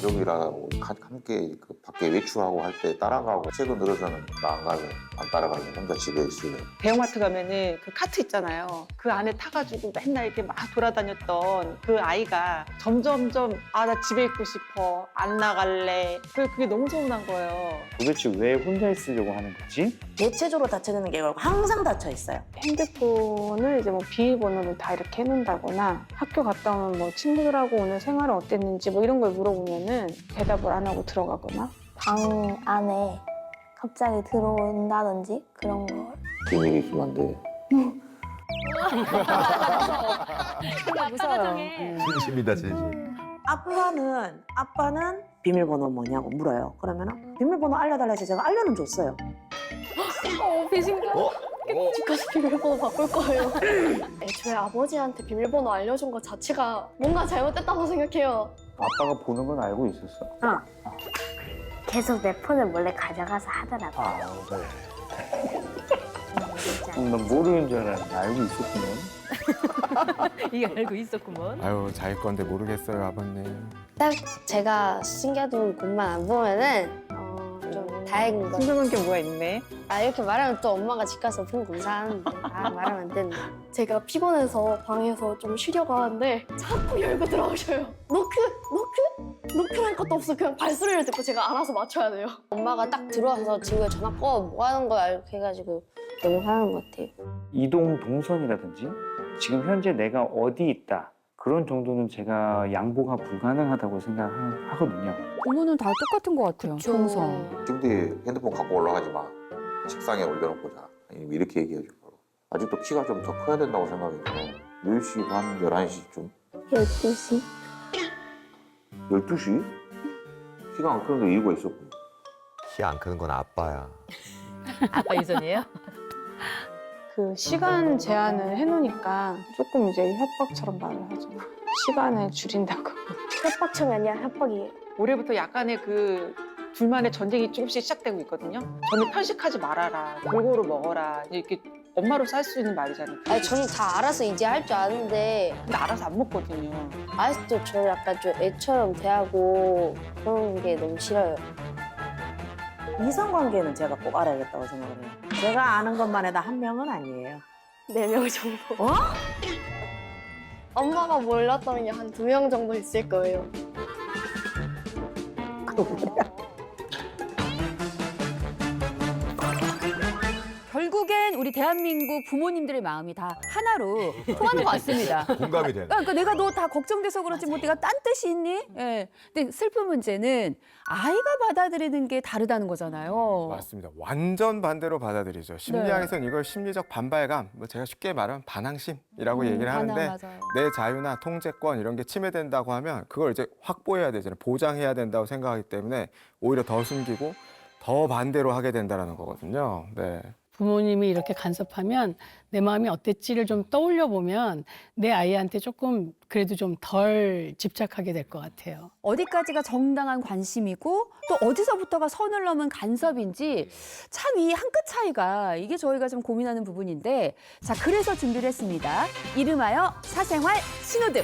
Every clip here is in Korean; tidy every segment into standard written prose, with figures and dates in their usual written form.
가족이랑 함께 그 밖에 외출하고 할 때 따라가고 최근 들어서는 나 안 갈래, 안 따라갈래, 혼자 집에 있을래. 대형마트 가면은 그 카트 있잖아요. 그 안에 타가지고 맨날 이렇게 막 돌아다녔던 그 아이가 점점점 아, 나 집에 있고 싶어. 안 나갈래. 그게 너무 서운한 거예요. 도대체 왜 혼자 있으려고 하는 거지? 대체적으로 닫혀있는 게 아니고 항상 닫혀 있어요. 핸드폰을 이제 뭐 비밀번호를 다 이렇게 해놓는다거나 학교 갔다 오면 뭐 친구들하고 오늘 생활은 어땠는지 뭐 이런 걸 물어보면은 대답을 안 하고 들어가거나 방 안에 갑자기 들어온다든지 그런 거. 비밀이 있으면 안 돼. 무서워요. 진심이다 진심. 아빠는 비밀번호 뭐냐고 물어요. 그러면은 비밀번호 알려달라 해서 제가 알려는 줬어요. 배신감. 집까지 비밀번호 바꿀 거예요. 애초에 아버지한테 비밀번호 알려준 것 자체가 뭔가 잘못됐다고 생각해요. 아빠가 보는 건 알고 있었어? 계속 내 폰을 몰래 가져가서 하더라고. 아, 그래. 난 모르는 줄 알았는데 알고 있었군요. 이게 알고 있었구먼. 아유 자기 건데 모르겠어요 아버님. 딱 제가 숨겨둔 곳만 안 보면은 좀 다행인 거. 궁금한 게 뭐가 있네. 아 이렇게 말하면 또 엄마가 집 가서 폰 공사하는데 아 말하면 안 된다. 제가 피곤해서 방에서 좀 쉬려고 하는데 자꾸 열고 들어오셔요. 노크랄 것도 없어. 그냥 발소리를 듣고 제가 알아서 맞춰야 돼요. 엄마가 딱 들어와서 지우야 전화 꺼. 뭐 하는 거야 이렇게 해가지고 너무 화나는 것 같아요. 이동 동선이라든지 지금 현재 내가 어디 있다 그런 정도는 제가 양보가 불가능하다고 생각하거든요. 부모는 다 똑같은 것 같아요. 동선. 침대에 핸드폰 갖고 올라가지 마. 책상에 올려놓고 자. 아니면 이렇게 얘기해줘. 아직도 키가 좀 더 커야 된다고 생각해서 10시 반, 11시쯤? 12시? 12시? 키가 안 크는데 이유가 있었고. 키 안 크는 건 아빠야. 아빠 유전이에요? 그 시간 제한을 해놓으니까 조금 이제 협박처럼 말을 하죠. 시간을 줄인다고. 협박청이 아니라 협박이에요. 올해부터 약간의 그 둘만의 전쟁이 조금씩 시작되고 있거든요. 저는 편식하지 말아라. 골고루 먹어라. 이렇게 엄마로 살 수 있는 말이잖아요. 아니 저는 다 알아서 이제 할 줄 아는데 근데 알아서 안 먹거든요. 아직도 저를 약간 좀 애처럼 대하고 그런 게 너무 싫어요. 이성관계는 제가 꼭 알아야겠다고 생각을 해요. 제가 아는 것만 해도 한 명은 아니에요. 4명 정도. 엄마가 몰랐던 게 한 2명 정도 있을 거예요. 결국엔 우리 대한민국 부모님들의 마음이 다 하나로 통하는 것 같습니다. 공감이 되네. 그러니까 내가 너 다 걱정돼서 그렇지 뭐 네가 딴 뜻이 있니? 예. 근데 슬픈 문제는 아이가 받아들이는 게 다르다는 거잖아요. 맞습니다. 완전 반대로 받아들이죠. 심리학에서는 이걸 심리적 반발감, 뭐 제가 쉽게 말하면 반항심이라고 얘기를 하는데 맞아요. 내 자유나 통제권 이런 게 침해된다고 하면 그걸 이제 확보해야 되잖아요. 보장해야 된다고 생각하기 때문에 오히려 더 숨기고 더 반대로 하게 된다는 거거든요. 네. 부모님이 이렇게 간섭하면 내 마음이 어땠지를 좀 떠올려 보면 내 아이한테 조금 그래도 좀 덜 집착하게 될 것 같아요. 어디까지가 정당한 관심이고 또 어디서부터가 선을 넘은 간섭인지 참 이 한 끗 차이가 이게 저희가 좀 고민하는 부분인데 자 그래서 준비를 했습니다. 이름하여 사생활 신호등.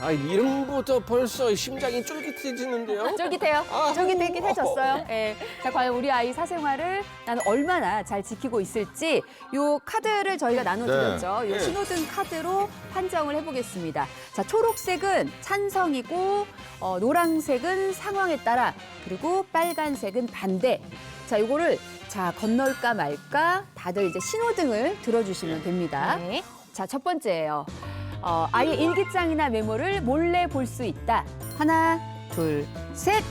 아 이름부터 벌써 심장이 쫄깃해지는데요. 쫄깃해요. 쫄깃해졌어요. 예. 자, 과연 우리 아이 사생활을 나는 얼마나 잘 지키고 있을지 요 카드를 저희가 나눠드렸죠. 요 신호등 카드로 판정을 해보겠습니다. 자, 초록색은 찬성이고 노란색은 상황에 따라 그리고 빨간색은 반대. 자, 요거를 자 건널까 말까 다들 이제 신호등을 들어주시면 됩니다. 네. 자, 첫 번째예요. 아이의 일기장이나 메모를 몰래 볼 수 있다. 하나, 둘, 셋.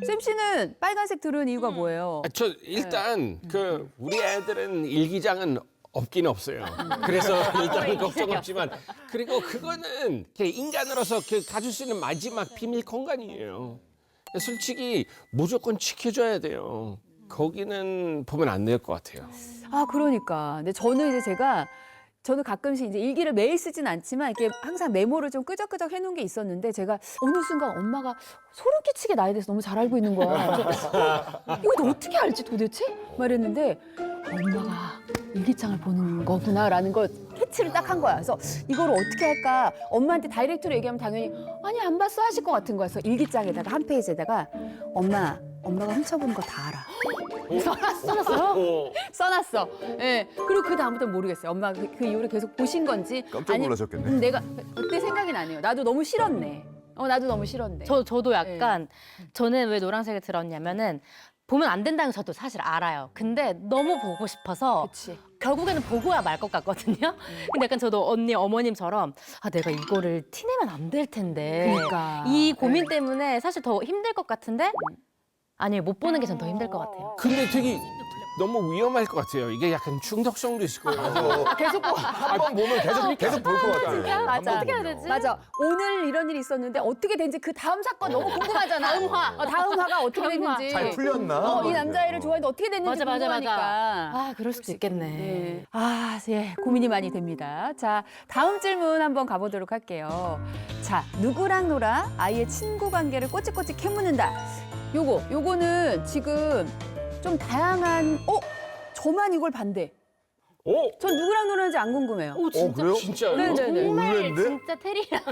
쌤 씨는 빨간색 들은 이유가 뭐예요? 저 일단 그 우리 애들은 일기장은 없긴 없어요. 그래서 일단 걱정 없지만 그리고 그거는 인간으로서 가질 수 있는 마지막 비밀 공간이에요. 솔직히 무조건 지켜줘야 돼요. 거기는 보면 안 될 것 같아요. 아, 그러니까. 근데 저는 가끔씩 이제 일기를 매일 쓰진 않지만 이렇게 항상 메모를 좀 끄적끄적 해놓은 게 있었는데 제가 어느 순간 엄마가 소름 끼치게 나에 대해서 너무 잘 알고 있는 거야. 그래서 이거 너 어떻게 알지 도대체? 말했는데 엄마가 일기장을 보는 거구나라는 걸 터치를 딱 한 거야. 그래서 이거를 어떻게 할까? 엄마한테 다이렉트로 얘기하면 당연히 아니 안 봤어 하실 것 같은 거야. 그래서 일기장에다가 한 페이지에다가 엄마가 훔쳐본 거 다 알아. 써놨어요? 써놨어. 예. 그리고 그 다음부터 모르겠어요. 엄마가 그 이후로 계속 보신 건지. 깜짝 놀라셨겠네. 내가 그때 생각이 나네요. 나도 너무 싫었네. 나도 너무 싫었네. 저도 약간 저는 왜 노란색을 들었냐면은 보면 안 된다는 거 저도 사실 알아요. 근데 너무 보고 싶어서 그치. 결국에는 보고야 말 것 같거든요. 근데 약간 저도 언니 어머님처럼 내가 이거를 티내면 안 될 텐데 그러니까. 이 고민 때문에 사실 더 힘들 것 같은데 아니 못 보는 게 전 더 힘들 것 같아요. 근데 되게 너무 위험할 것 같아요. 이게 약간 중독성도 있을 거예요. 계속 봐. 한번 보면 계속 볼 것 같아요. 맞아. 어떻게 해야 되지? 맞아. 오늘 이런 일이 있었는데 어떻게 된지 그 다음 사건 너무 궁금하잖아. 다음 화. 다음 화가 어떻게 됐는지. 잘 풀렸나? 이 남자애를 좋아했는데 어떻게 됐는지 맞아. 궁금하니까. 그럴 수도 있겠네. 네. 고민이 많이 됩니다. 자, 다음 질문 한번 가보도록 할게요. 자, 누구랑 놀아? 아이의 친구 관계를 꼬치꼬치 캐묻는다. 요거는 지금 좀 다양한, 저만 이걸 반대. 전 누구랑 놀았는지 안 궁금해요. 그래요? 진짜요? 네네네. 정말 의외인데? 진짜 테리랑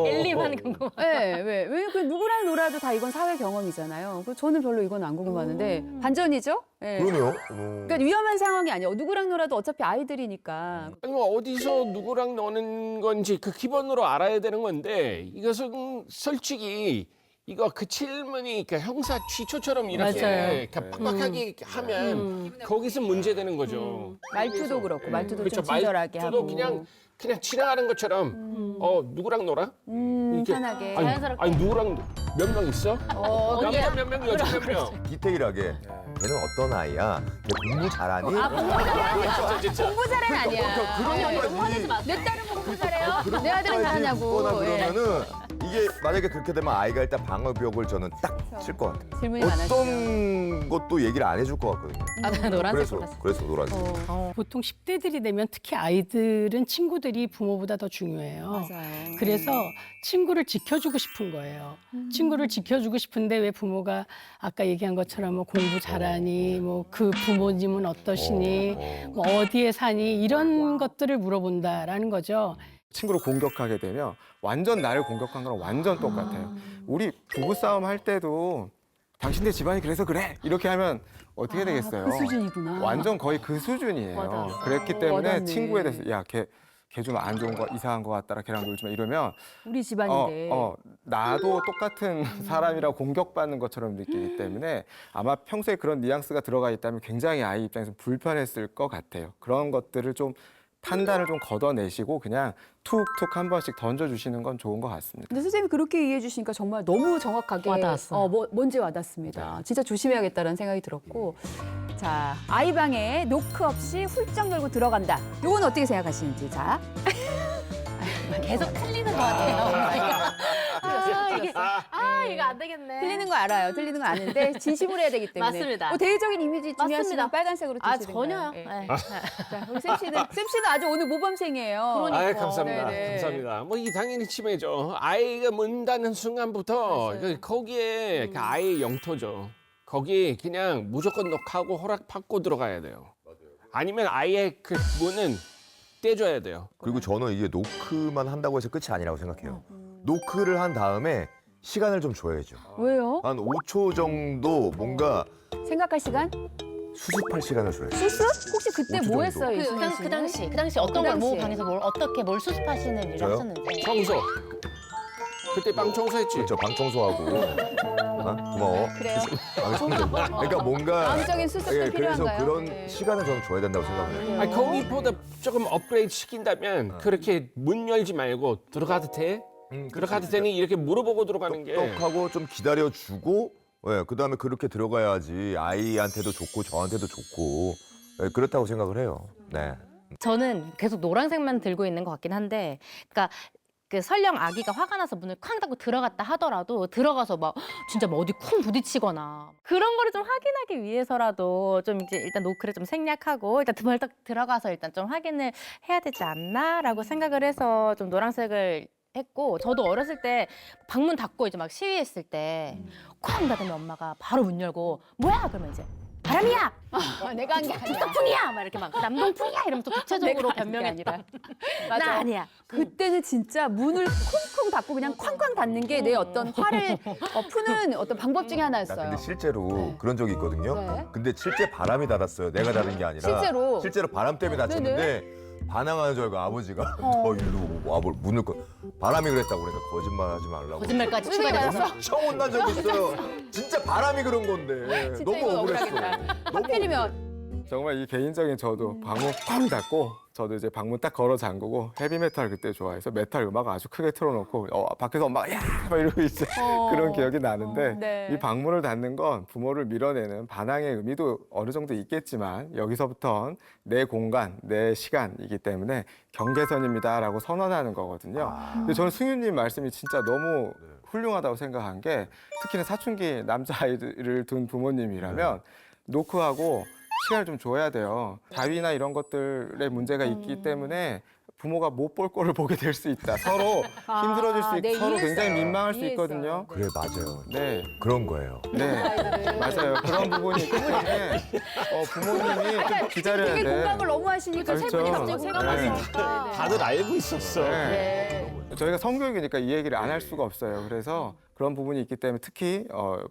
엘리만 궁금해. 네, 왜 누구랑 놀아도 다 이건 사회 경험이잖아요. 저는 별로 이건 안 궁금하는데 반전이죠? 네. 그러네요. 그러니까 위험한 상황이 아니에요. 누구랑 놀아도 어차피 아이들이니까. 아니, 어디서 누구랑 노는 건지 그 기본으로 알아야 되는 건데 이것은 솔직히 이거 그 질문이 형사 취초처럼 이렇게 빡빡하게 하면 거기서 문제되는 거죠. 말투도 그렇고 말투도 그렇죠. 좀 친절하게 말투도 하고. 그냥 지나가는 것처럼 누구랑 놀아? 이렇게. 편하게. 아니 누구랑 몇 명 있어? 남자 몇 명, 여자 몇 명. 디테일하게. 걔는 어떤 아이야? 걔 공부 잘하니? 진짜. 공부 잘해는 아니야. 그런 것까지. 내 딸은 공부 잘해요? 내 아들은 잘하냐고. 그러면은 이게 만약에 그렇게 되면 아이가 일단 방어벽을 저는 딱 칠 것 같아요. 질문이 많아지죠. 어떤 것도 얘기를 안 해줄 것 같거든요. 나 노란색 그래서 노란색. 보통 10대들이 되면 특히 아이들은 친구들이 부모보다 더 중요해요. 맞아요. 그래서 친구를 지켜주고 싶은 거예요. 친구를 지켜주고 싶은데 왜 부모가 아까 얘기한 것처럼 뭐 공부 잘하니, 뭐 그 부모님은 어떠시니, 뭐 어디에 사니 이런 것들을 물어본다라는 거죠. 친구를 공격하게 되면 완전 나를 공격한 거랑 완전 똑같아요. 우리 부부싸움 할 때도 당신네 집안이 그래서 그래 이렇게 하면 어떻게 되겠어요? 그 수준이구나. 완전 거의 그 수준이에요. 와닿았어. 그랬기 때문에 와닿네. 친구에 대해서 걔 좀 안 좋은 거 이상한 거 같더라 걔랑 놀지 마 이러면 우리 집안인데. 나도 똑같은 사람이라 공격받는 것처럼 느끼기 때문에 아마 평소에 그런 뉘앙스가 들어가 있다면 굉장히 아이 입장에서 불편했을 것 같아요. 그런 것들을 좀 판단을 좀 걷어내시고 그냥 툭툭 한 번씩 던져주시는 건 좋은 것 같습니다. 근데 선생님이 그렇게 이해해 주시니까 정말 너무 정확하게 와닿았어. 뭔지 와닿습니다. 진짜 조심해야겠다는 생각이 들었고. 자, 아이 방에 노크 없이 훌쩍 놀고 들어간다. 요건 어떻게 생각하시는지. 자. 계속 틀리는 것 같아요. 이거 안 되겠네. 틀리는 거 알아요. 틀리는 거 아는데 진심으로 해야 되기 때문에. 맞습니다. 대외적인 이미지 중요하시면 맞습니다. 빨간색으로 드시든가요. 전혀요. 예. 네. 자, 우리 쌤 씨는 아주 오늘 모범생이에요. 감사합니다. 네네. 감사합니다. 뭐 이 당연히 치매죠. 아이가 문 닫는 순간부터 거기에 그 아이의 영토죠. 거기 그냥 무조건 녹하고 허락 받고 들어가야 돼요. 아니면 아예 그 문은 떼줘야 돼요. 그리고 저는 이게 노크만 한다고 해서 끝이 아니라고 생각해요. 노크를 한 다음에 시간을 좀 줘야죠. 왜요? 한 5초 정도 뭔가 생각할 시간? 수습할 시간을 줘야죠. 수습? 혹시 그때 5초 뭐 정도. 했어요? 이승현 씨는? 그 당시 어떤 그 걸 뭐 당시에. 방에서 뭘 수습하시는 일을 저요? 하셨는지. 청소. 그때 방 청소했지. 그렇죠. 방 청소하고. 고마워. 그래요? 그러니까 뭔가 마음적인 수습도 그래서 필요한가요? 그런 네. 시간을 저는 줘야 된다고 생각해요. 아니, 거기보다 조금 업그레이드 시킨다면 그렇게 문 열지 말고 들어가도 돼? 들어가도 되니 이렇게 물어보고 들어가는 게 똑똑하고 좀 기다려주고 그다음에 그렇게 들어가야지 아이한테도 좋고 저한테도 좋고 그렇다고 생각을 해요. 네. 저는 계속 노란색만 들고 있는 것 같긴 한데, 그러니까 그 설령 아기가 화가 나서 문을 쾅 닫고 들어갔다 하더라도 들어가서 막 진짜 뭐 어디 쿵 부딪히거나 그런 거를 좀 확인하기 위해서라도 좀 이제 일단 노크를 좀 생략하고 일단 벌떡 들어가서 일단 좀 확인을 해야 되지 않나라고 생각을 해서 좀 노란색을 했고, 저도 어렸을 때 방문 닫고 이제 막 시위했을 때 쾅 닫으면 엄마가 바로 문 열고 뭐야 그러면 이제 바람이야. 내가 한 게 아니야. 북동풍이야. 막 이렇게 막 남동풍이야 이러면 또 구체적으로 변명이 아니라 맞아. 나 아니야. 그때는 진짜 문을 쿵쿵 닫고 그냥 쾅쾅 닫는 게 내 어떤 화를 푸는 어떤 방법 중에 나 하나였어요. 근데 실제로 그런 적이 있거든요. 네. 근데 실제 바람이 닫았어요. 내가 닫은 게 아니라. 실제로? 바람 때문에 닫혔는데 반항하는 줄 알고 아버지가 어. 일로 와 문을 바람이 그랬다고 그래서 거짓말하지 말라고. 거짓말까지 선생님 추가돼서 알았어? 엄청 혼난 적이 있어요. 진짜 바람이 그런 건데 진짜 너무 이건 억울했어. 억울하겠다. 너무 하필이면 정말 이 개인적인 저도 방문 쾅 닫고 저도 이제 방문 딱 걸어 잠그고 헤비메탈 그때 좋아해서 메탈 음악 아주 크게 틀어놓고 밖에서 엄마가 야! 막 이러고 이제 그런 기억이 나는데 네. 이 방문을 닫는 건 부모를 밀어내는 반항의 의미도 어느 정도 있겠지만 여기서부터는 내 공간, 내 시간이기 때문에 경계선입니다라고 선언하는 거거든요. 근데 저는 승윤님 말씀이 진짜 너무 훌륭하다고 생각한 게 특히나 사춘기 남자아이들을 둔 부모님이라면 노크하고 시간을 좀 줘야 돼요. 자위나 이런 것들의 문제가 있기 때문에 부모가 못 볼 꼴을 보게 될 수 있다. 서로 힘들어질 수 있고 네, 서로 이해했어요. 굉장히 민망할 수 이해했어요. 있거든요. 그래 맞아요. 네, 그런 거예요. 네, 맞아요. 그런 부분이 있기 때문에 부모님이 좀 기다려야 되게 돼. 공감을 너무 하시니까 세 그렇죠. 분이 갑자기 네. 공감하시니까. 다들 알고 있었어. 네. 저희가 성교육이니까 이 얘기를 안 할 수가 없어요. 그래서 그런 부분이 있기 때문에 특히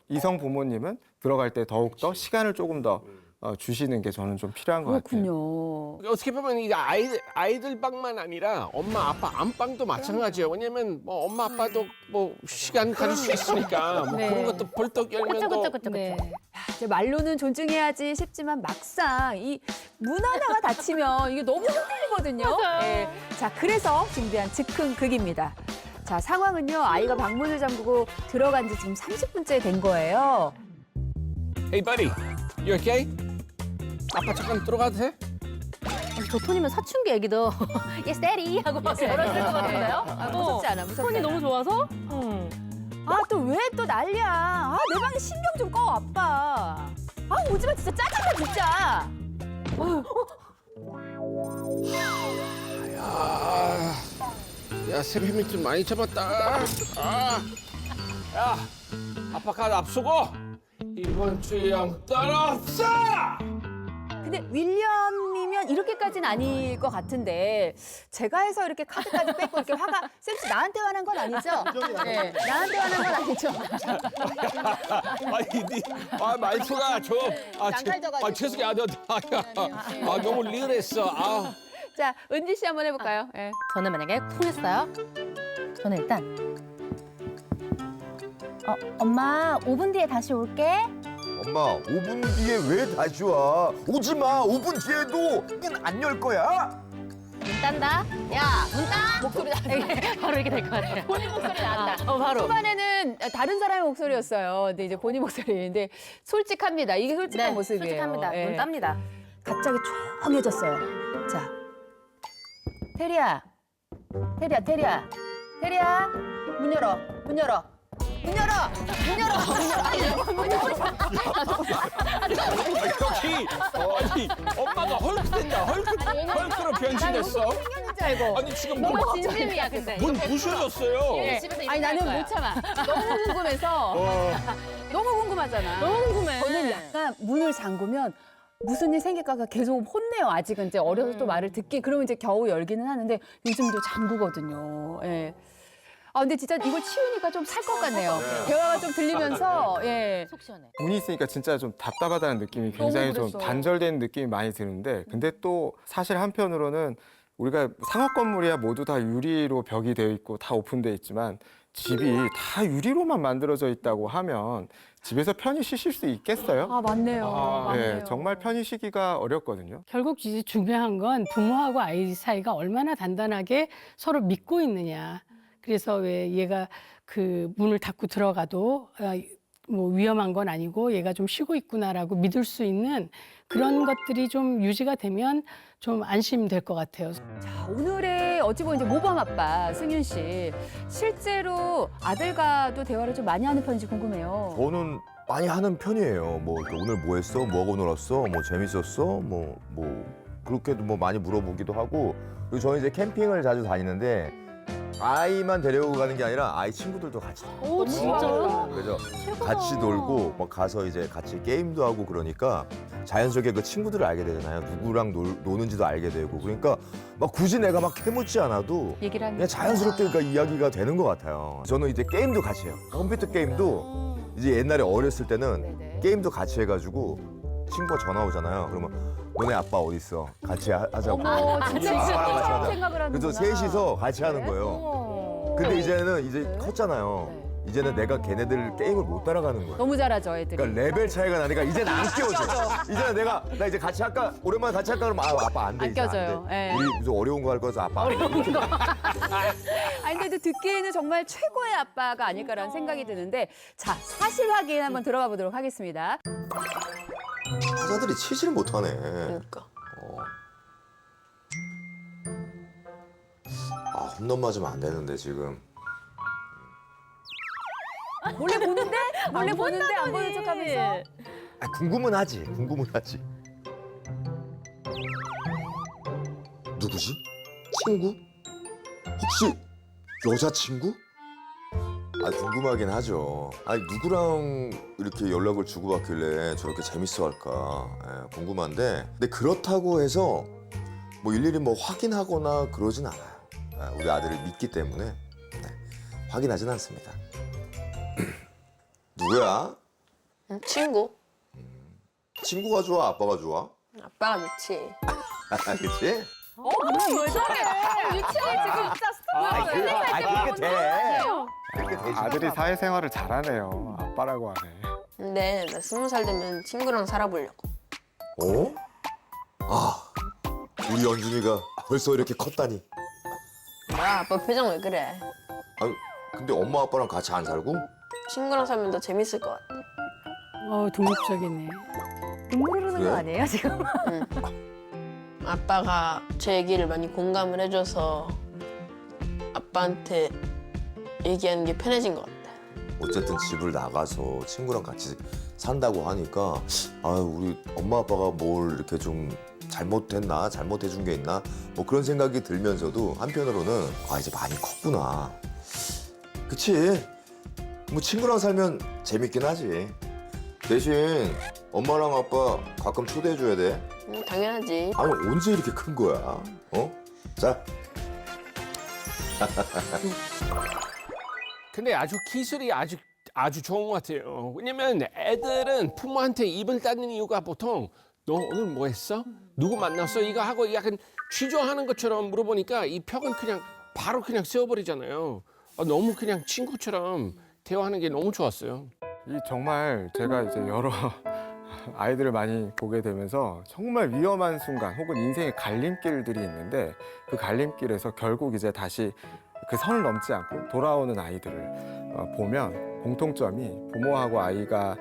이성 부모님은 들어갈 때 더욱 더 시간을 조금 더 주시는 게 저는 좀 필요한 것 같아요. 그렇군요. 어떻게 보면 이 아이들 방만 아니라 엄마 아빠 안방도 마찬가지예요. 왜냐면 뭐 엄마 아빠도 뭐 시간 가질 수 있으니까 뭐 네. 그런 것도 벌떡 열면 또 그쵸. 네. 이제 말로는 존중해야지 싶지만 막상 이 문 하나가 닫히면 이게 너무 흔들리거든요. 예. 자, 그래서 준비한 즉흥극입니다. 자, 상황은요. 아이가 방문을 잠그고 들어간 지 지금 30분째 된 거예요. Hey buddy, you okay? 아빠 잠깐 들어가도 돼? 저 톤이면 사춘기 얘기도 Yes, daddy 하고 막 열었을 것 같은데요? 아, 무섭지 않아, 무섭지 톤이 않아. 너무 좋아서? 아, 또 왜 또 난리야. 아, 내 방에 신경 좀 꺼, 아빠. 아, 오지 마, 진짜 짜증나, 진짜. 야, 새벽 힘이 좀 많이 잡았다. 야, 아빠 카드 앞서고 이번 주에 영 떨어졌어. 근데 윌리엄이면 이렇게까지는 아닐 것 같은데 제가 해서 이렇게 카드까지 뺏고 이렇게 화가 쌤씨 나한테 화난 건 아니죠? 네, 나한테 화난 건 아니죠? 아니, 말투가 좀 낭탈져가지고. 죄송해요. 너무 리얼했어. 자, 은지 씨 한번 해볼까요? 예. 저는 만약에 쿵 했어요. 저는 일단 엄마 5분 뒤에 다시 올게. 엄마 5분 뒤에 왜 다시 와? 오지 마. 5분 뒤에도 문 안 열 거야. 문 딴다. 야, 문 따. 목소리 나한다. 바로 이렇게 될 것 같아요. 본인 목소리 나한다. 바로. 초반에는 다른 사람의 목소리였어요. 근데 이제 본인 목소리인데 솔직합니다. 이게 솔직한 모습이에요. 솔직합니다. 예. 문 땁니다. 갑자기 조용해졌어요. 자, 테리야, 테리야, 문 열어, 문 열어. 문 열어! 문 열어! 문 열어! 여기 아니 엄마가 헐크 된다. 헐크로 변신했어. 생겼는지 알고. 아니 지금 너무 진심이야, 근데. 문 부셔졌어요. 예. 아니 나는 못 참아. 너무 궁금해서. 너무 궁금하잖아. 너무 궁금해. 저는 약간 문을 잠그면 무슨 일 생길까가 계속 혼내요. 아직은 이제 어려서 또 말을 듣기 그러면 이제 겨우 열기는 하는데 요즘도 잠그거든요. 예. 아 근데 진짜 이걸 치우니까 좀 살 것 같네요. 대화가 좀 들리면서 예. 속 시원해. 문이 있으니까 진짜 좀 답답하다는 느낌이 굉장히 좀 그랬어. 단절된 느낌이 많이 드는데 근데 또 사실 한편으로는 우리가 상업 건물이야 모두 다 유리로 벽이 되어 있고 다 오픈되어 있지만 집이 다 유리로만 만들어져 있다고 하면 집에서 편히 쉬실 수 있겠어요? 아 맞네요. 맞네요. 네, 정말 편히 쉬기가 어렵거든요. 결국 이제 중요한 건 부모하고 아이 사이가 얼마나 단단하게 서로 믿고 있느냐. 그래서 왜 얘가 그 문을 닫고 들어가도 뭐 위험한 건 아니고 얘가 좀 쉬고 있구나라고 믿을 수 있는 그런 것들이 좀 유지가 되면 좀 안심될 것 같아요. 자, 오늘의 어찌 보면 이제 모범 아빠 승윤 씨 실제로 아들과도 대화를 좀 많이 하는 편인지 궁금해요. 저는 많이 하는 편이에요. 뭐 이렇게 오늘 뭐 했어? 뭐 하고 놀았어? 뭐 재밌었어? 뭐 그렇게도 뭐 많이 물어보기도 하고 그리고 저는 이제 캠핑을 자주 다니는데 아이만 데려오고 가는 게 아니라 아이 친구들도 같이 오, 진짜요? 그래서 같이 놀고 막 가서 이제 같이 게임도 하고 그러니까 자연스럽게 그 친구들을 알게 되잖아요. 누구랑 노는지도 알게 되고. 그러니까 막 굳이 내가 막 캐묻지 않아도 얘기를 하니까. 그냥 자연스럽게 그러니까 이야기가 되는 것 같아요. 저는 이제 게임도 같이 해요. 컴퓨터 게임도 이제 옛날에 어렸을 때는 네네. 게임도 같이 해가지고 친구가 전화 오잖아요. 그러면 너네 아빠 어디 있어? 같이 하자고. 어머, 진짜 아빠랑 같이 하자. 생각을 하는구나. 그래서 셋이서 같이 하는 네? 거예요. 어머. 근데 이제는 이제 네. 컸잖아요. 네. 이제는 내가 걔네들 게임을 못 따라가는 거예요. 너무 잘하죠, 애들이. 그러니까 레벨 차이가 나니까 이제는 안 끼워줘. 이제는 나 이제 같이 할까? 오랜만에 같이 할까? 그러면 아빠 안 돼. 안 이제 안 껴져요. 돼. 예. 우리 무슨 어려운 거 할 거라서 아빠 안 돼. 아니 근데도 듣기에는 정말 최고의 아빠가 아닐까라는 생각이 드는데 자 사실 확인 한번 들어가 보도록 하겠습니다. 타자들이 치지를 못하네. 그러니까. 아, 홈런 맞으면 안 되는데 지금. 몰래 보는데 몰래 보는데 안 보는 척하면서 아, 궁금은 하지. 궁금은 하지. 누구지? 친구? 혹시 여자친구? 아, 궁금하긴 하죠. 아니, 누구랑 이렇게 연락을 주고받길래 저렇게 재밌어 할까. 예, 궁금한데. 근데 그렇다고 해서 뭐 일일이 뭐 확인하거나 그러진 않아요. 예, 우리 아들을 믿기 때문에 확인하진 않습니다. 누구야? 친구? 친구가 좋아? 아빠가 좋아? 아빠가 좋지. 그치? 왜 저래? 유치원에 지금 진짜 그렇게 돼. 그렇게 되지. 아들이 사회생활을 잘하네요. 아빠라고 하네. 근데 나 20살 되면 친구랑 살아보려고. 어? 아, 우리 연준이가 벌써 이렇게 컸다니. 뭐야, 아빠 표정 왜 그래? 아니, 근데 엄마 아빠랑 같이 안 살고? 친구랑 살면 더 재밌을 것 같아. 독립적이네. 눈물 흐르는 그래? 거 아니에요 지금? 아빠가 제 얘기를 많이 공감을 해줘서 아빠한테 얘기하는 게 편해진 것 같아. 어쨌든 집을 나가서 친구랑 같이 산다고 하니까 아유, 우리 엄마 아빠가 뭘 이렇게 좀 잘못했나? 잘못해준 게 있나? 뭐 그런 생각이 들면서도 한편으로는 아, 이제 많이 컸구나. 그치? 뭐 친구랑 살면 재밌긴 하지. 대신 엄마랑 아빠 가끔 초대해줘야 돼. 당연하지. 아니, 언제 이렇게 큰 거야? 어? 자, 근데 아주 기술이 아주 좋은 것 같아요. 왜냐면 애들은 부모한테 입을 닫는 이유가 보통 너 오늘 뭐 했어? 누구 만났어? 이거 하고 약간 취조하는 것처럼 물어보니까 이 벽은 그냥 바로 그냥 세워버리잖아요. 너무 그냥 친구처럼 대화하는 게 너무 좋았어요. 이 정말 제가 이제 여러 아이들을 많이 보게 되면서 정말 위험한 순간 혹은 인생의 갈림길들이 있는데 그 갈림길에서 결국 이제 다시 그 선을 넘지 않고 돌아오는 아이들을 보면 공통점이 부모하고 아이가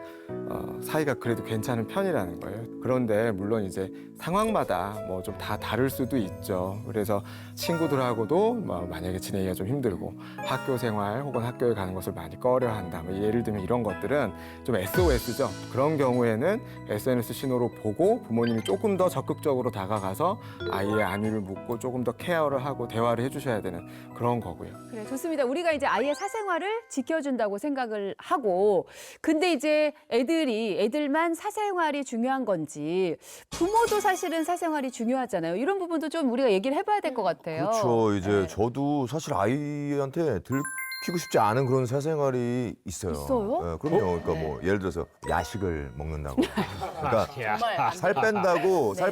사이가 그래도 괜찮은 편이라는 거예요. 그런데 물론 이제 상황마다 뭐 좀 다 다를 수도 있죠. 그래서 친구들하고도 뭐 만약에 지내기가 좀 힘들고 학교 생활 혹은 학교에 가는 것을 많이 꺼려한다. 뭐 예를 들면 이런 것들은 좀 SOS죠. 그런 경우에는 SNS 신호로 보고 부모님이 조금 더 적극적으로 다가가서 아이의 안위를 묻고 조금 더 케어를 하고 대화를 해주셔야 되는 그런 거고요. 그래 좋습니다. 우리가 이제 아이의 사생활을 지켜준다고 생각을 하고 근데 이제 애들만 사생활이 중요한 건지 부모도 사실은 사생활이 중요하잖아요. 이런 부분도 좀 우리가 얘기를 해봐야 될 것 같아요. 그렇죠. 이제 네. 저도 사실 아이한테 들키고 싶지 않은 그런 사생활이 있어요. 있어요? 네, 그럼요. 그러니까 뭐 예를 들어서 야식을 먹는다고. 그러니까 살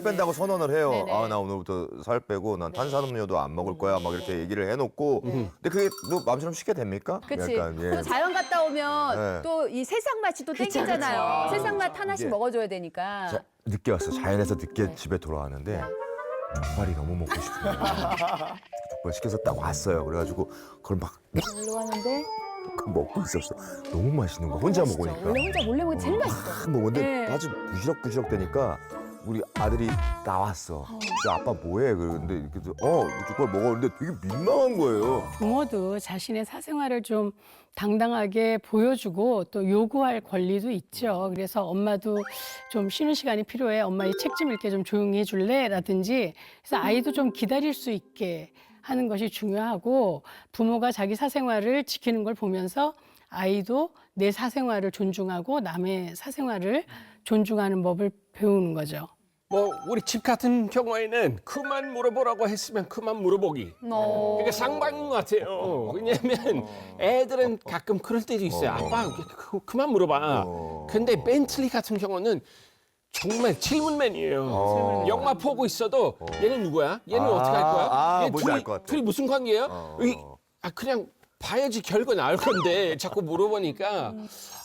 뺀다고 선언을 해요. 네네. 아, 나 오늘부터 살 빼고 난 탄산음료도 안 먹을 거야. 막 이렇게 얘기를 해놓고. 근데 그게 뭐 마음처럼 쉽게 됩니까? 그치. 약간, 예. 또 자연 갔다 오면 네. 또 이 세상 맛이 또 땡기잖아요. 그쵸. 세상 맛 하나씩 이게- 먹어줘야 되니까. 자, 늦게 왔어. 자연에서 늦게 네. 집에 돌아왔는데 족발이 너무 먹고 싶은 거야. 족발 시켜서 딱 왔어요. 그래가지고 그걸 막 놀러 왔는데 먹고 있었어. 너무 맛있는 거. 혼자 맛있죠. 먹으니까. 원래 혼자 몰래 먹으면 제일 맛있어. 막 먹었는데 네. 아주 부시럭부시럭 되니까 우리 아들이 나왔어. 야, 아빠 뭐해? 그러는데 그래서 족발 먹었는데 되게 민망한 거예요. 부모도 자신의 사생활을 좀 당당하게 보여주고 또 요구할 권리도 있죠. 그래서 엄마도 좀 쉬는 시간이 필요해. 엄마 이 책 좀 읽게 좀 조용히 해줄래? 라든지 그래서 아이도 좀 기다릴 수 있게 하는 것이 중요하고 부모가 자기 사생활을 지키는 걸 보면서 아이도 내 사생활을 존중하고 남의 사생활을 존중하는 법을 배우는 거죠. 뭐 우리 집 같은 경우에는 그만 물어보라고 했으면 그만 물어보기. 그러니까 상방인 것 같아요. 왜냐면 애들은 가끔 그럴 때도 있어요. 아빠 그만 물어봐. 근데 벤틀리 같은 경우는 정말 질문맨이에요. 영화 보고 있어도 얘는 누구야? 얘는 어떻게 할 거야? 얘 뭔지 알 것 같아. 둘이 무슨 관계예요? 그냥 봐야지 결과 나올 건데 자꾸 물어보니까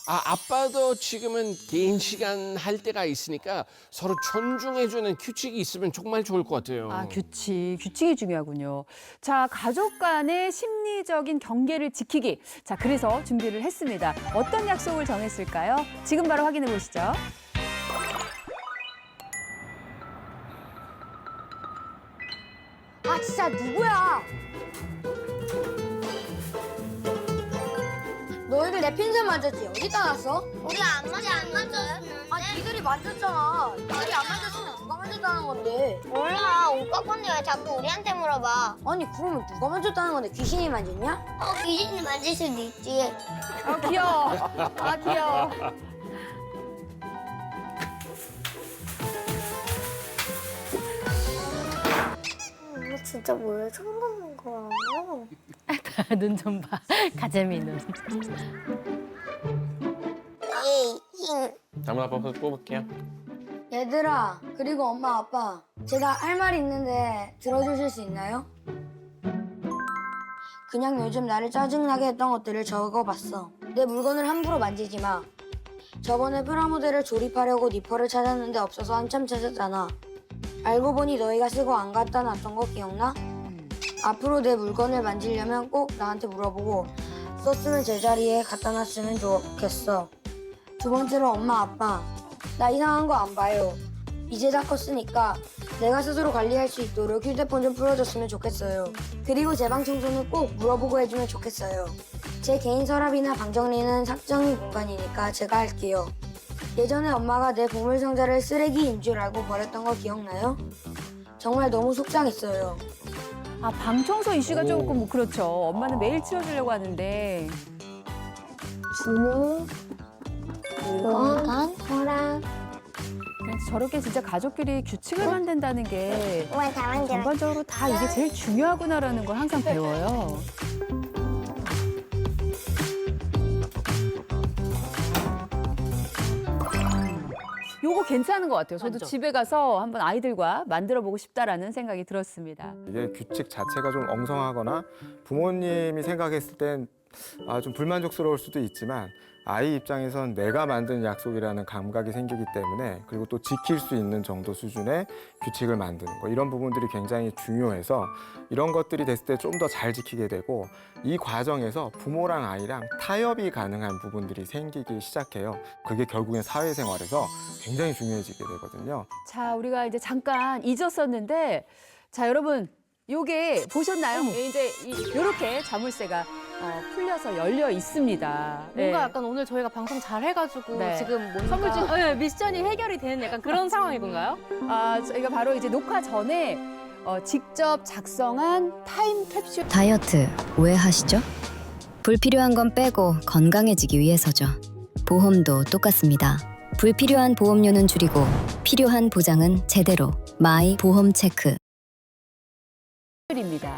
아빠도 지금은 개인 시간 할 때가 있으니까 서로 존중해주는 규칙이 있으면 정말 좋을 것 같아요. 규칙이 중요하군요. 자, 가족 간의 심리적인 경계를 지키기. 자, 그래서 준비를 했습니다. 어떤 약속을 정했을까요? 지금 바로 확인해 보시죠. 아 진짜 누구야? 너희들 내 핀셋 만졌지? 어디다 놨어? 우리 안 만졌어. 아니 니들이 만졌잖아. 니들이 안 만졌으면 누가 만졌다는 건데? 몰라. 오빠 건데 왜 자꾸 우리한테 물어봐? 아니 그러면 누가 만졌다는 건데 귀신이 만졌냐? 귀신이 만질 수도 있지. 귀여워. 귀여워. 엄마 진짜 왜 저러는 거야? 눈 좀 봐. 가재미 눈. 에이, 힝. 잘못 아빠 뽑을게요. 얘들아 그리고 엄마 아빠 제가 할 말이 있는데 들어주실 수 있나요? 그냥 요즘 나를 짜증나게 했던 것들을 적어봤어. 내 물건을 함부로 만지지 마. 저번에 프라모델을 조립하려고 니퍼를 찾았는데 없어서 한참 찾았잖아. 알고 보니 너희가 쓰고 안 갖다 놨던 거 기억나? 앞으로 내 물건을 만지려면 꼭 나한테 물어보고 썼으면 제자리에 갖다 놨으면 좋겠어. 두 번째로 엄마 아빠 나 이상한 거 안 봐요. 이제 다 컸으니까 내가 스스로 관리할 수 있도록 휴대폰 좀 풀어줬으면 좋겠어요. 그리고 제 방 청소는 꼭 물어보고 해주면 좋겠어요. 제 개인 서랍이나 방 정리는 sak정이 공간이니까 제가 할게요. 예전에 엄마가 내 보물상자를 쓰레기인 줄 알고 버렸던 거 기억나요? 정말 너무 속상했어요. 방 청소 이슈가 조금 그렇죠. 엄마는 매일 치워주려고 하는데. 부모, 물건, 허락. 저렇게 진짜 가족끼리 규칙을 만든다는 게 왜 다 만들어? 전반적으로 다 이게 제일 중요하구나라는 걸 항상 배워요. 요거 괜찮은 것 같아요. 저도 집에 가서 한번 아이들과 만들어보고 싶다라는 생각이 들었습니다. 이게 규칙 자체가 좀 엉성하거나 부모님이 생각했을 땐 좀 불만족스러울 수도 있지만 아이 입장에선 내가 만든 약속이라는 감각이 생기기 때문에 그리고 또 지킬 수 있는 정도 수준의 규칙을 만드는 거 이런 부분들이 굉장히 중요해서 이런 것들이 됐을 때 좀 더 잘 지키게 되고 이 과정에서 부모랑 아이랑 타협이 가능한 부분들이 생기기 시작해요. 그게 결국엔 사회생활에서 굉장히 중요해지게 되거든요. 자, 우리가 이제 잠깐 잊었었는데, 자, 여러분, 요게 보셨나요? 이제 이렇게 자물쇠가 풀려서 열려 있습니다. 뭔가 약간 오늘 저희가 방송 잘 해가지고 네. 지금 선물 중 미션이 해결이 되는 약간 그런 상황인 건가요? 저희가 바로 이제 녹화 전에 직접 작성한 타임캡슐. 다이어트 왜 하시죠? 불필요한 건 빼고 건강해지기 위해서죠. 보험도 똑같습니다. 불필요한 보험료는 줄이고 필요한 보장은 제대로. 마이 보험 체크. 입니다.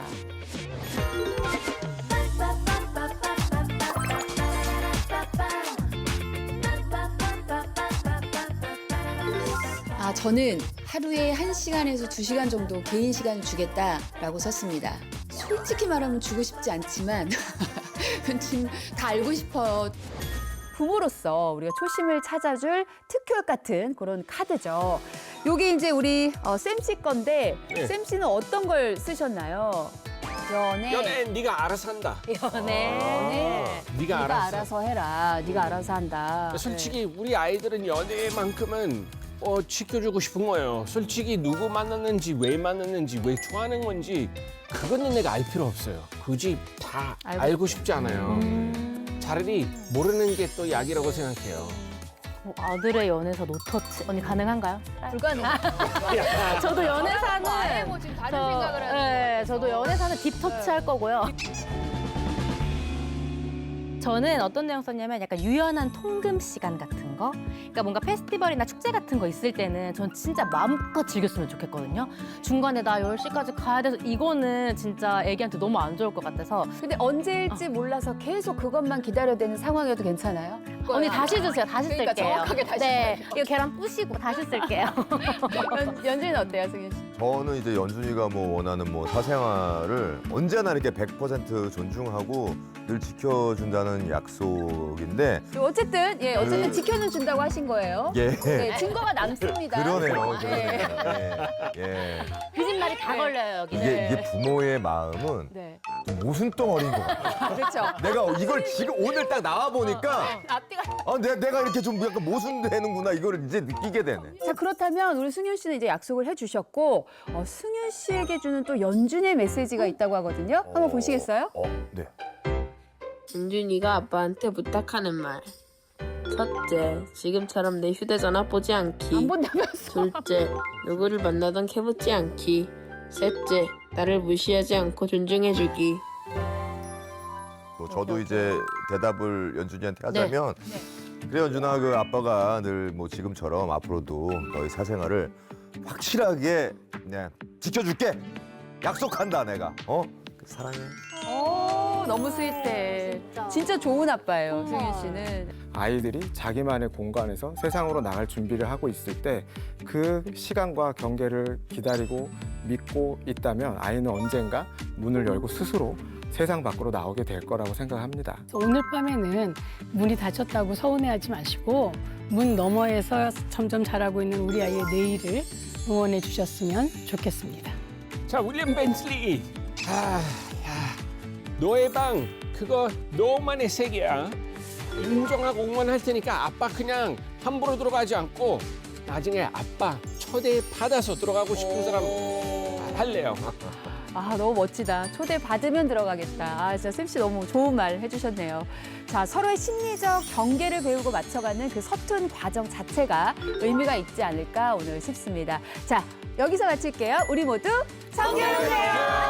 저는 하루에 1시간에서 2시간 정도 개인 시간을 주겠다라고 썼습니다. 솔직히 말하면 주고 싶지 않지만 지금 다 알고 싶어요. 부모로서 우리가 초심을 찾아줄 특효 같은 그런 카드죠. 요게 이제 우리 쌤씨 건데 쌤 씨는 어떤 걸 쓰셨나요? 연애 네가 알아서 한다. 연애. 네가 알아서 해라. 네가 알아서 한다. 솔직히 우리 아이들은 연애만큼은 지켜주고 싶은 거예요. 솔직히 누구 만났는지, 왜 만났는지, 왜 좋아하는 건지 그거는 내가 알 필요 없어요. 굳이 다 알고 싶지 않아요. 차라리 모르는 게 또 약이라고 생각해요. 아들의 연애사 노터치 언니 가능한가요? 불가능. 저도 연애사는 아예 뭐 지금 다른 생각을 하는 것 같아요. 네, 저도 연애사는 딥터치 할 거고요. 네. 할 거고요. 저도 연애사는 딥터치 할 거고요. 딥터치 할 거고요. 저는 어떤 내용 썼냐면 약간 유연한 통금 시간 같은 거. 그러니까 뭔가 페스티벌이나 축제 같은 거 있을 때는 전 진짜 마음껏 즐겼으면 좋겠거든요. 중간에 나 10시까지 가야 돼서 이거는 진짜 애기한테 너무 안 좋을 것 같아서. 근데 언제일지 몰라서 계속 그것만 기다려야 되는 상황이어도 괜찮아요? 언니 다시 주세요. 다시 그러니까 쓸게요. 정확하게 다시 네, 써야 이거 계란 부시고 다시 쓸게요. 연준이는 어때요, 승윤 씨? 저는 이제 연준이가 뭐 원하는 뭐 사생활을 언제나 이렇게 100% 존중하고 늘 지켜준다는 약속인데 어쨌든 지켜는 준다고 하신 거예요. 예. 네, 증거가 남습니다. 그러네요. 네. 예. 거짓말이 다 걸려요, 여기. 이게 부모의 마음은 네. 모순 덩어리인 것 같아요. 그렇죠. 내가 이걸 지금 오늘 딱 나와 보니까 앞뒤가. 내가 이렇게 좀 약간 모순되는구나 이거를 이제 느끼게 되네. 자, 그렇다면 우리 승윤 씨는 이제 약속을 해주셨고 승윤 씨에게 주는 또 연준의 메시지가 있다고 하거든요. 한번 보시겠어요? 네. 연준이가 아빠한테 부탁하는 말. 첫째, 지금처럼 내 휴대전화 보지 않기. 안 본다면서. 둘째, 누구를 만나던 캐묻지 않기. 셋째, 나를 무시하지 않고 존중해주기. 뭐 저도 이제 대답을 연준이한테 하자면 그래 연준아 그 아빠가 늘 뭐 지금처럼 앞으로도 너희 사생활을 확실하게 그냥 지켜줄게. 약속한다 내가. 사랑해. 너무 스윗해. 진짜 좋은 아빠예요, 승윤 씨는. 아이들이 자기만의 공간에서 세상으로 나갈 준비를 하고 있을 때 그 시간과 경계를 기다리고 믿고 있다면 아이는 언젠가 문을 열고 스스로 세상 밖으로 나오게 될 거라고 생각합니다. 오늘 밤에는 문이 닫혔다고 서운해하지 마시고 문 너머에서 점점 자라고 있는 우리 아이의 내일을 응원해 주셨으면 좋겠습니다. 자, 윌리엄 벤슬리. 너의 방 그거 너만의 세계야. 인정하고 응원할 테니까 아빠 그냥 함부로 들어가지 않고 나중에 아빠 초대 받아서 들어가고 싶은 사람 할래요. 너무 멋지다. 초대 받으면 들어가겠다. 진짜 쌤 씨 너무 좋은 말 해주셨네요. 자, 서로의 심리적 경계를 배우고 맞춰가는 그 서툰 과정 자체가 의미가 있지 않을까 오늘 싶습니다. 자, 여기서 마칠게요. 우리 모두 성교해주세요.